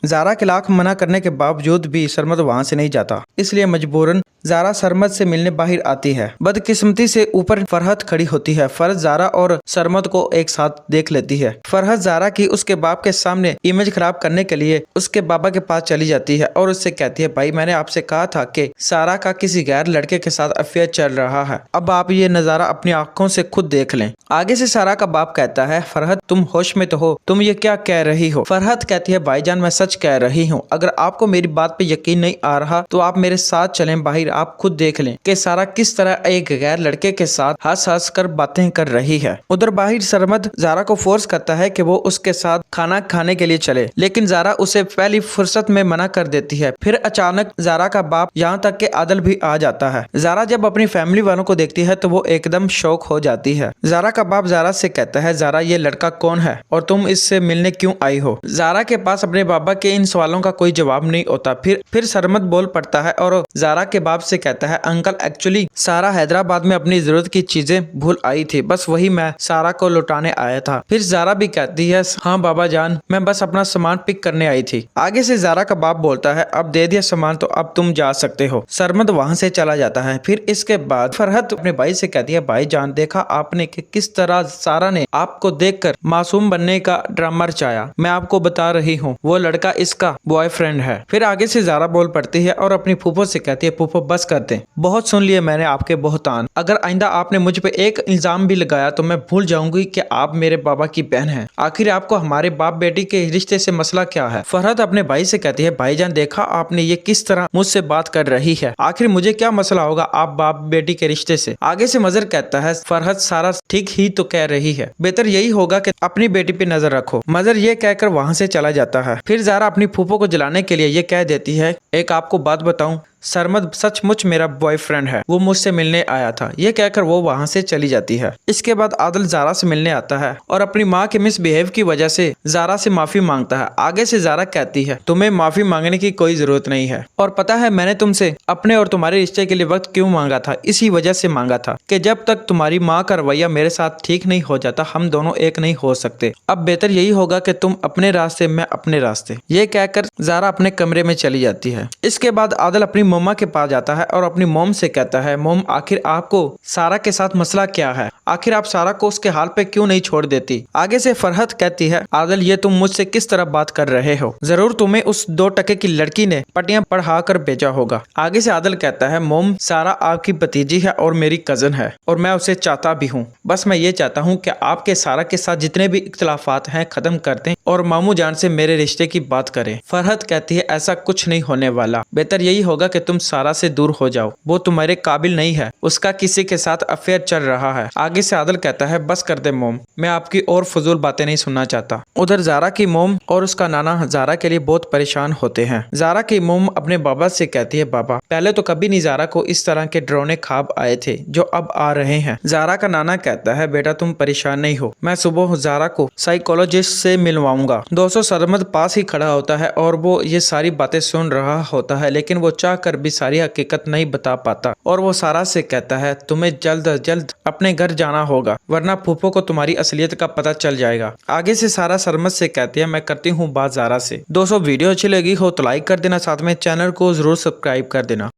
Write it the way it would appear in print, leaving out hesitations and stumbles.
ज़ारा के लाख मना करने के बावजूद भी सरमद वहाँ से नहीं जाता, इसलिए मजबूरन ज़ारा सरमद से मिलने बाहर आती है। बदकिस्मती से ऊपर फरहत खड़ी होती है। फरहत ज़ारा और सरमद को एक साथ देख लेती है। फरहत ज़ारा की उसके बाप के सामने इमेज खराब करने के लिए उसके बाबा के पास चली जाती है और उससे कहती है, भाई मैंने आपसे कहा था कि सारा का किसी गैर लड़के के साथ अफेयर चल रहा है, अब आप ये नज़ारा अपनी आंखों से खुद देख लें। आगे से सारा का बाप कहता है, फरहत तुम होश में तो हो, तुम ये क्या कह रही हो? फरहत कहती है, भाईजान मैं सच कह रही हूँ, अगर आपको मेरी बात पे यकीन नहीं आ रहा तो आप मेरे साथ चलें बाहर, आप खुद देख लें कि सारा किस तरह एक गैर लड़के के साथ हंस हंस कर बातें कर रही है। उधर बाहर सरमद ज़ारा को फोर्स करता है कि वो उसके साथ खाना खाने के लिए चले, लेकिन ज़ारा उसे पहली फुर्सत में मना कर देती है। फिर अचानक ज़ारा का बाप यहाँ तक कि आदल भी आ जाता है। ज़ारा जब अपनी फैमिली वालों को देखती है तो वो एकदम शौक हो जाती है। ज़ारा का बाप ज़ारा से कहता है, ज़ारा ये लड़का कौन है और तुम इससे मिलने क्यों आई हो? ज़ारा के पास अपने बाबा के इन सवालों का कोई जवाब नहीं होता। फिर सरमद बोल पड़ता है और ज़ारा के बाप से कहता है, अंकल एक्चुअली सारा हैदराबाद में अपनी जरूरत की चीजें भूल आई थी, बस वही मैं सारा को लौटाने आया था। फिर ज़ारा भी कहती है, हाँ बाबा जान, मैं बस अपना सामान पिक करने आई थी। आगे से ज़ारा का बाप बोलता है, अब दे दिया सामान तो अब तुम जा सकते हो। सरमद वहाँ से चला जाता है। फिर इसके बाद फरहत अपने भाई से कहती है, भाई जान देखा आपने कि किस तरह सारा ने आपको देखकर मासूम बनने का ड्रामा रचाया, मैं आपको बता रही हूँ वो लड़का इसका बॉयफ्रेंड है। फिर आगे से ज़ारा बोल पड़ती है और अपनी फूफो से कहती है, फूफो बस कर दे, बहुत सुन लिए मैंने आपके बहतान, अगर आइंदा आपने मुझ पे एक इल्जाम भी लगाया तो मैं भूल जाऊंगी कि आप मेरे बाबा की बहन हैं। आखिर आपको हमारे बाप बेटी के रिश्ते से मसला क्या है? फरहत अपने भाई से कहती है, भाईजान देखा आपने ये किस तरह मुझसे बात कर रही है, आखिर मुझे क्या मसला होगा आप बाप बेटी के रिश्ते से? आगे से मजर कहता है, फरहत सारा ठीक ही तो कह रही है, बेहतर यही होगा कि अपनी बेटी पे नजर रखो। मजर ये कहकर वहाँ से चला जाता है। फिर ज़ारा अपनी फूफो को जलाने के लिए ये कह देती है, एक आपको बात बताऊं, सरमद सचमुच मेरा बॉयफ्रेंड है, वो मुझसे मिलने आया था। ये कहकर वो वहाँ से चली जाती है। इसके बाद आदिल ज़ारा से मिलने आता है और अपनी माँ के मिसबिहेव की वजह से ज़ारा से माफी मांगता है। आगे से ज़ारा कहती है, तुम्हें माफी मांगने की कोई जरूरत नहीं है, और पता है मैंने तुमसे अपने और तुम्हारे रिश्ते के लिए वक्त क्यों मांगा था? इसी वजह से मांगा था कि जब तक तुम्हारी माँ का रवैया मेरे साथ ठीक नहीं हो जाता हम दोनों एक नहीं हो सकते। अब बेहतर यही होगा कि तुम अपने रास्ते, मैं अपने रास्ते। ये कहकर ज़ारा अपने कमरे में चली जाती है। इसके बाद आदिल अपनी मम्मा के पास जाता है और अपनी मोम से कहता है, मोम आखिर आपको सारा के साथ मसला क्या है? आखिर आप सारा को उसके हाल पे क्यों नहीं छोड़ देती? आगे से फरहत कहती है, आदिल ये तुम मुझसे किस तरह बात कर रहे हो? जरूर तुम्हें उस 2 टके की लड़की ने पटियां पढ़ा कर भेजा होगा। आगे से आदिल कहता है, मोम सारा आपकी भतीजी है और मेरी कजन है और मैं उसे चाहता भी हूँ। बस मैं ये चाहता हूँ कि आपके सारा के साथ जितने भी इख्तलाफात हैं खत्म कर दें और मामू जान से मेरे रिश्ते की बात करें। फरहत कहती है, ऐसा कुछ नहीं होने वाला, बेहतर यही होगा कि तुम सारा से दूर हो जाओ, वो तुम्हारे काबिल नहीं है, उसका किसी के साथ अफेयर चल रहा है। आगे से आदिल कहता है, बस कर दे मोम, मैं आपकी और फजूल बातें नहीं सुनना चाहता। उधर ज़ारा की मोम और उसका नाना ज़ारा के लिए बहुत परेशान होते हैं। ज़ारा की मोम अपने बाबा से कहती है, बाबा पहले तो कभी नहीं ज़ारा को इस तरह के डरावने ख्वाब आए थे जो अब आ रहे हैं। ज़ारा का नाना कहता है, बेटा तुम परेशान नहीं हो, मैं सुबह ज़ारा को साइकोलॉजिस्ट से मिलवाऊंगा। दोस्तों सरमद पास ही खड़ा होता है और वो ये सारी बातें सुन रहा होता है, लेकिन वो चाह कर भी सारी हकीकत नहीं बता पाता और वो सारा से कहता है, तुम्हें जल्द अज जल्द अपने घर जाना होगा वरना फूफो को तुम्हारी असलियत का पता चल जाएगा। आगे से सारा सरमद से कहती है, मैं करती हूँ बात ज़ारा से। दोस्तों वीडियो अच्छी लगी हो तो लाइक कर देना, साथ में चैनल को जरूर सब्सक्राइब कर देना।